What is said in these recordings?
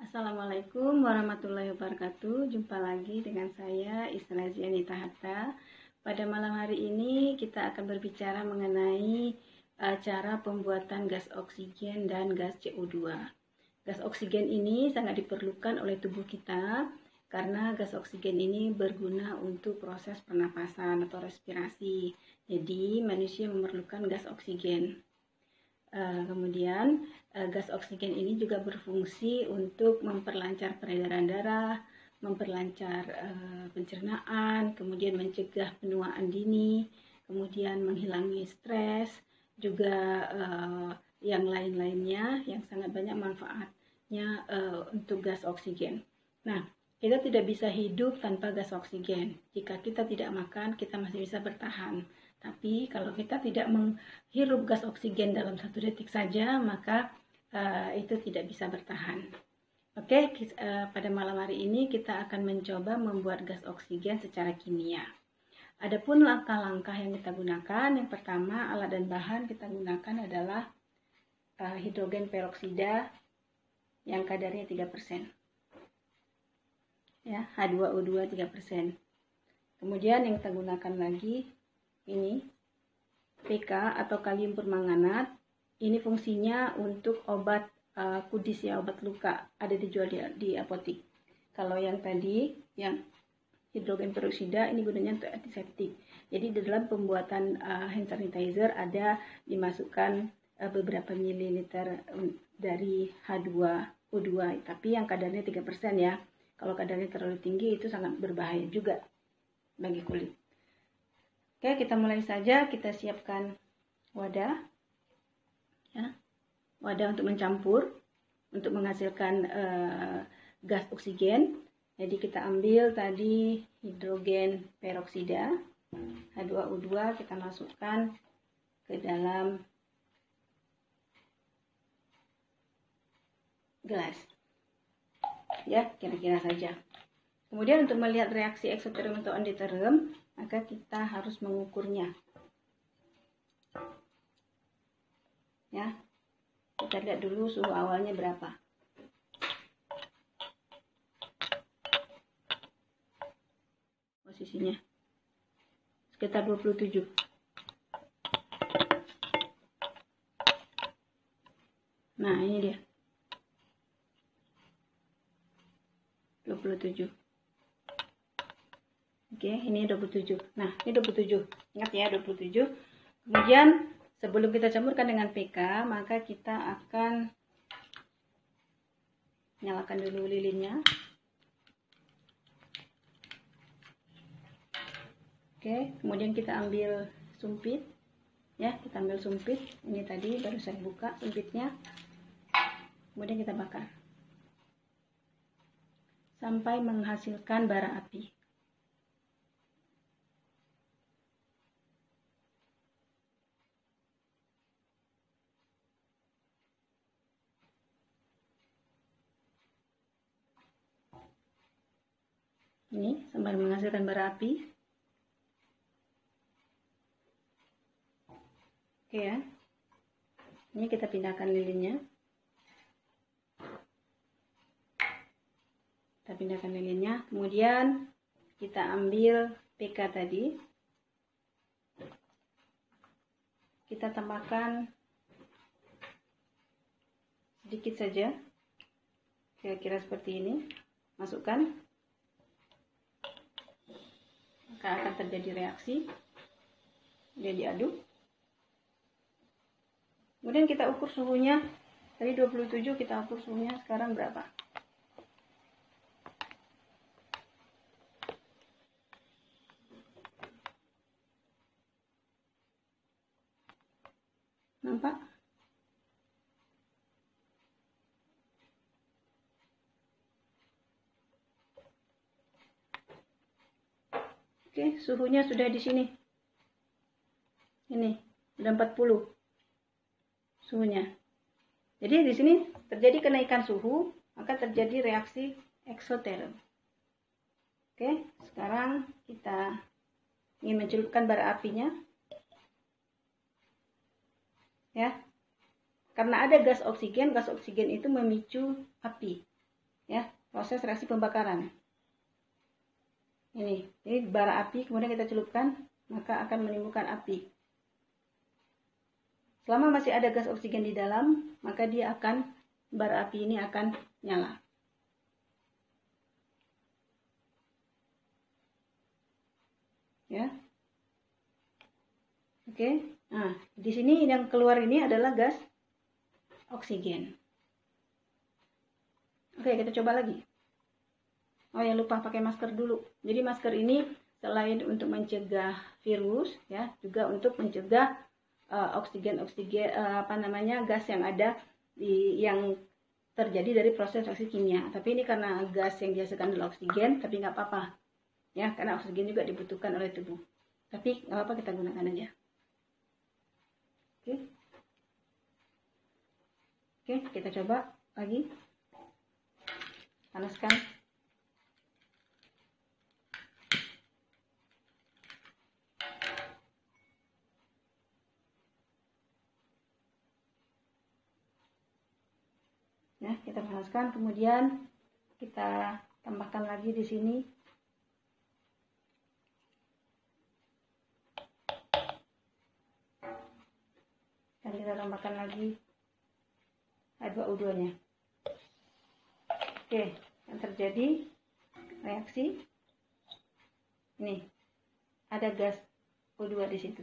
Assalamualaikum warahmatullahi wabarakatuh. Jumpa lagi dengan saya Isnazianita Hatta. Pada malam hari ini kita akan berbicara mengenai cara pembuatan gas oksigen dan gas CO2. Gas oksigen ini sangat diperlukan oleh tubuh kita karena gas oksigen ini berguna untuk proses pernapasan atau respirasi. Jadi manusia memerlukan gas oksigen. Kemudian gas oksigen ini juga berfungsi untuk memperlancar peredaran darah, memperlancar pencernaan, kemudian mencegah penuaan dini, kemudian menghilangi stres, juga yang lain-lainnya yang sangat banyak manfaatnya untuk gas oksigen. Nah, kita tidak bisa hidup tanpa gas oksigen. Jika kita tidak makan, kita masih bisa bertahan. Tapi kalau kita tidak menghirup gas oksigen dalam 1 detik saja, maka itu tidak bisa bertahan. Oke, pada malam hari ini kita akan mencoba membuat gas oksigen secara kimia. Adapun langkah-langkah yang kita gunakan, yang pertama alat dan bahan kita gunakan adalah hidrogen peroksida yang kadarnya 3%. Ya, H2O2 3%. Kemudian yang kita gunakan lagi ini PK atau kalium permanganat. Ini fungsinya untuk obat kudis, ya, obat luka, ada dijual di apotik. Kalau yang tadi yang hidrogen peroksida ini gunanya untuk antiseptik. Jadi di dalam pembuatan hand sanitizer ada dimasukkan beberapa mililiter dari H2O2, tapi yang kadarnya 3% ya. Kalau kadarnya terlalu tinggi itu sangat berbahaya juga bagi kulit. Oke, kita mulai saja. Kita siapkan wadah, ya, wadah untuk mencampur, untuk menghasilkan gas oksigen. Jadi kita ambil tadi hidrogen peroksida, H2O2, kita masukkan ke dalam gelas. Ya, kira-kira saja. Kemudian untuk melihat reaksi eksoterm atau endoterm, maka kita harus mengukurnya. Ya, kita lihat dulu suhu awalnya berapa. Posisinya sekitar 27. Nah, ini dia. 27. Oke, ini 27. Nah, ini 27. Ingat ya, 27. Kemudian sebelum kita campurkan dengan PK, maka kita akan nyalakan dulu lilinnya. Oke, kemudian kita ambil sumpit. Ya, kita ambil sumpit. Ini tadi baru saya buka sumpitnya. Kemudian kita bakar sampai menghasilkan bara api. Ini sampai menghasilkan bara api. Oke ya. Ini kita pindahkan lilinnya. Kita pindahkan lilinnya. Kemudian kita ambil PK tadi. Kita tambahkan sedikit saja. Kira-kira seperti ini. Masukkan. Maka akan terjadi reaksi. Dia diaduk. Kemudian kita ukur suhunya. Tadi 27, kita ukur suhunya sekarang berapa? Nampak? Oke, suhunya sudah di sini. Ini, sudah 40 suhunya. Jadi di sini terjadi kenaikan suhu, maka terjadi reaksi eksoterm. Oke, sekarang kita ingin mencelupkan bara apinya. Ya. Karena ada gas oksigen itu memicu api. ya, proses reaksi pembakaran. Ini bara api, kemudian kita celupkan, maka akan menimbulkan api. Selama masih ada gas oksigen di dalam, maka bara api ini akan nyala. Ya. Oke. Nah, di sini yang keluar ini adalah gas oksigen. Oke, kita coba lagi. Oh ya, lupa pakai masker dulu. Jadi masker ini selain untuk mencegah virus, ya, juga untuk mencegah gas yang ada yang terjadi dari proses reaksi kimia. Tapi ini karena gas yang dihasilkan adalah oksigen, tapi nggak apa-apa, ya, karena oksigen juga dibutuhkan oleh tubuh. Tapi nggak apa-apa, kita gunakan aja. Oke, kita coba lagi. Panaskan. Ya, kita panaskan, kemudian kita tambahkan lagi di sini dan kita tambahkan lagi H2O2-nya. Oke, yang terjadi reaksi ini ada gas O2 di situ.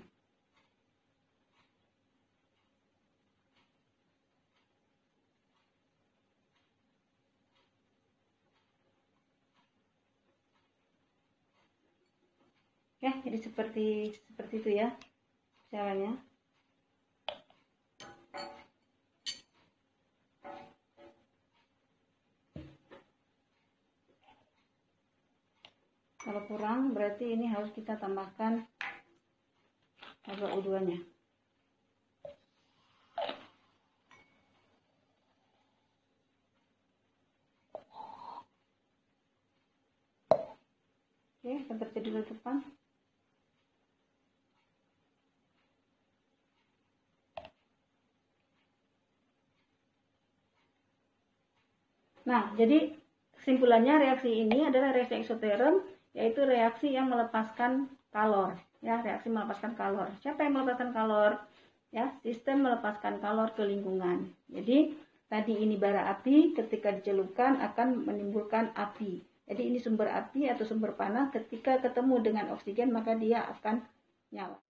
Ya, jadi seperti itu ya caranya. Kalau kurang berarti ini harus kita tambahkan H2O2-nya. Oke, kita terjadi letupan. Nah, jadi kesimpulannya reaksi ini adalah reaksi eksoterm, yaitu reaksi yang melepaskan kalor. Ya, reaksi melepaskan kalor. Siapa yang melepaskan kalor? Ya, sistem melepaskan kalor ke lingkungan. Jadi, tadi ini bara api ketika dicelupkan akan menimbulkan api. Jadi, ini sumber api atau sumber panas ketika ketemu dengan oksigen maka dia akan nyala.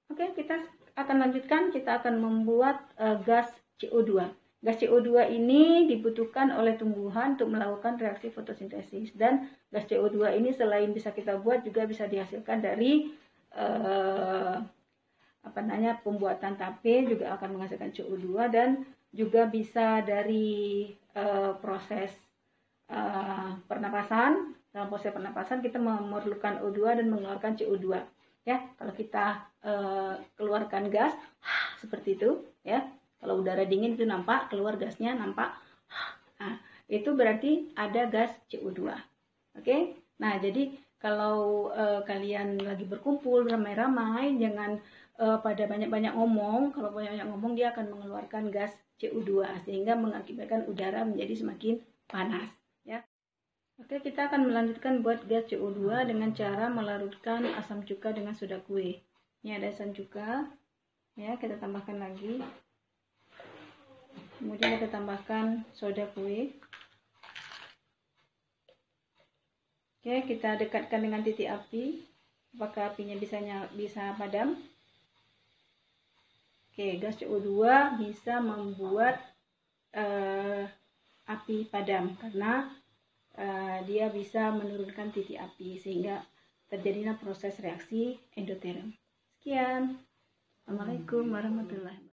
Oke, kita akan lanjutkan. Kita akan membuat gas CO2. Gas CO2 ini dibutuhkan oleh tumbuhan untuk melakukan reaksi fotosintesis, dan gas CO2 ini selain bisa kita buat juga bisa dihasilkan dari pembuatan tape, juga akan menghasilkan CO2, dan juga bisa dari proses pernapasan. Dalam proses pernapasan kita memerlukan O2 dan mengeluarkan CO2. Ya, kalau kita keluarkan gas seperti itu, ya. Kalau udara dingin itu nampak keluar gasnya, nampak. Nah, itu berarti ada gas CO2. Oke? Nah, jadi kalau kalian lagi berkumpul ramai-ramai, jangan pada banyak-banyak ngomong. Kalau banyak-banyak ngomong dia akan mengeluarkan gas CO2 sehingga mengakibatkan udara menjadi semakin panas, ya. Oke, kita akan melanjutkan buat gas CO2 dengan cara melarutkan asam cuka dengan soda kue. Ini ada asam cuka, ya, kita tambahkan lagi. Kemudian kita tambahkan soda kue. Oke, kita dekatkan dengan titik api. Apakah apinya bisa padam? Oke, gas CO2 bisa membuat api padam karena dia bisa menurunkan titik api sehingga terjadinya proses reaksi endoterm. Sekian. Assalamualaikum warahmatullahi wabarakatuh.